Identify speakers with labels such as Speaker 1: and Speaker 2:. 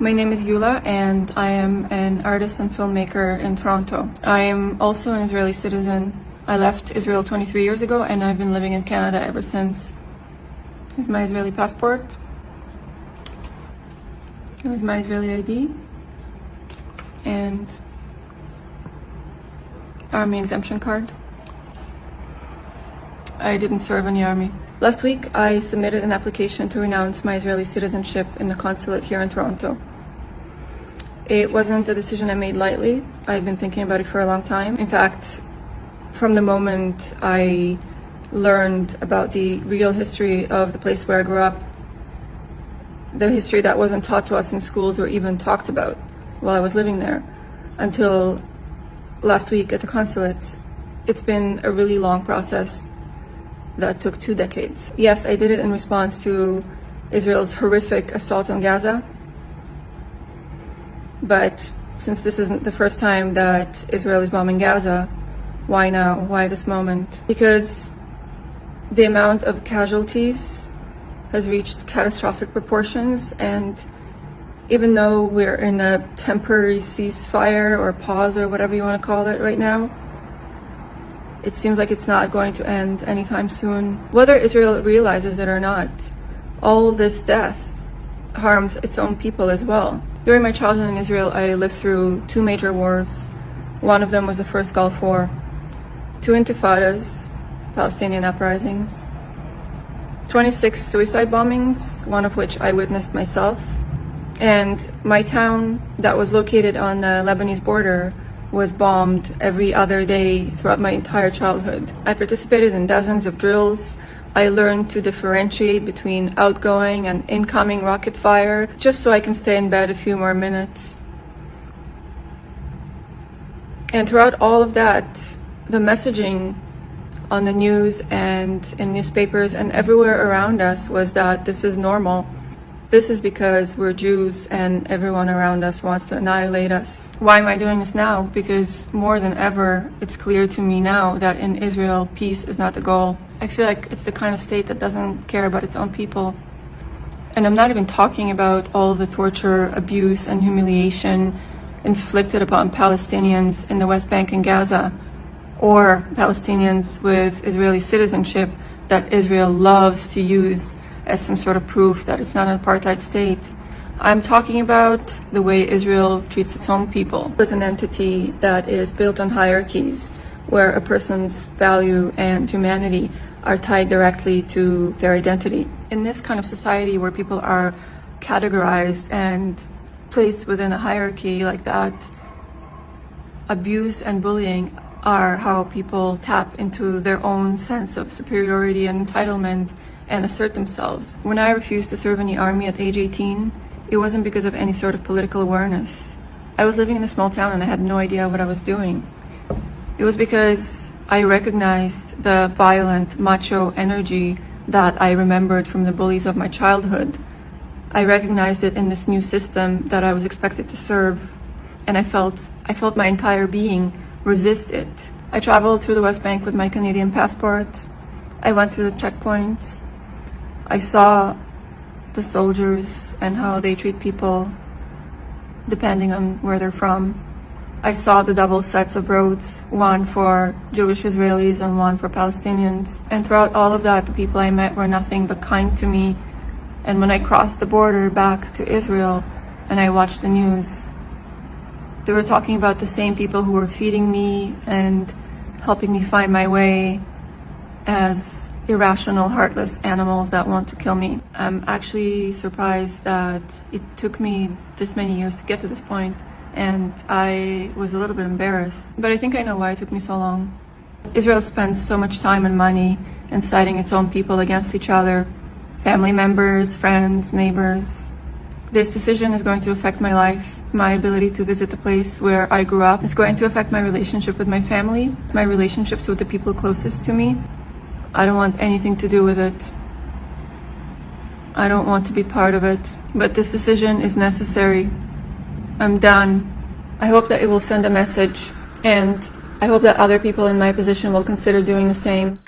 Speaker 1: My name is Yula, and I am an artist and filmmaker in Toronto. I am also an Israeli citizen. I left Israel 23 years ago, and I've been living in Canada ever since. Here's my Israeli passport. Here's my Israeli ID. And Army exemption card. I didn't serve in the Army. Last week, I submitted an application to renounce my Israeli citizenship in the consulate here in Toronto. It wasn't a decision I made lightly. I've been thinking about it for a long time. In fact, from the moment I learned about the real history of the place where I grew up, the history that wasn't taught to us in schools or even talked about while I was living there, until last week at the consulate, it's been a really long process that took 2 decades. Yes, I did it in response to Israel's horrific assault on Gaza. But since this isn't the first time that Israel is bombing Gaza, why now? Why this moment? Because the amount of casualties has reached catastrophic proportions, and even though we're in a temporary ceasefire or pause or whatever you want to call it right now, it seems like it's not going to end anytime soon. Whether Israel realizes it or not, all this death harms its own people as well. During my childhood in Israel, I lived through 2 major wars. One of them was the First Gulf War, 2 intifadas, Palestinian uprisings, 26 suicide bombings, one of which I witnessed myself. And my town that was located on the Lebanese border was bombed every other day throughout my entire childhood. I participated in dozens of drills. I learned to differentiate between outgoing and incoming rocket fire, just so I can stay in bed a few more minutes. And throughout all of that, the messaging on the news and in newspapers and everywhere around us was that this is normal. This is because we're Jews and everyone around us wants to annihilate us. Why am I doing this now? Because more than ever, it's clear to me now that in Israel, peace is not the goal. I feel like it's the kind of state that doesn't care about its own people. And I'm not even talking about all the torture, abuse, and humiliation inflicted upon Palestinians in the West Bank and Gaza, or Palestinians with Israeli citizenship that Israel loves to use as some sort of proof that it's not an apartheid state. I'm talking about the way Israel treats its own people as an entity that is built on hierarchies, where a person's value and humanity are tied directly to their identity. In this kind of society where people are categorized and placed within a hierarchy like that, abuse and bullying are how people tap into their own sense of superiority and entitlement and assert themselves. When I refused to serve in the army at age 18, it wasn't because of any sort of political awareness. I was living in a small town and I had no idea what I was doing. It was because I recognized the violent, macho energy that I remembered from the bullies of my childhood. I recognized it in this new system that I was expected to serve, and I felt my entire being resist it. I traveled through the West Bank with my Canadian passport. I went through the checkpoints. I saw the soldiers and how they treat people depending on where they're from. I saw the double sets of roads, one for Jewish Israelis and one for Palestinians. And throughout all of that, the people I met were nothing but kind to me. And when I crossed the border back to Israel and I watched the news, they were talking about the same people who were feeding me and helping me find my way as irrational, heartless animals that want to kill me. I'm actually surprised that it took me this many years to get to this point, and I was a little bit embarrassed. But I think I know why it took me so long. Israel spends so much time and money inciting its own people against each other, family members, friends, neighbors. This decision is going to affect my life, my ability to visit the place where I grew up. It's going to affect my relationship with my family, my relationships with the people closest to me. I don't want anything to do with it. I don't want to be part of it. But this decision is necessary. I'm done. I hope that it will send a message, and I hope that other people in my position will consider doing the same.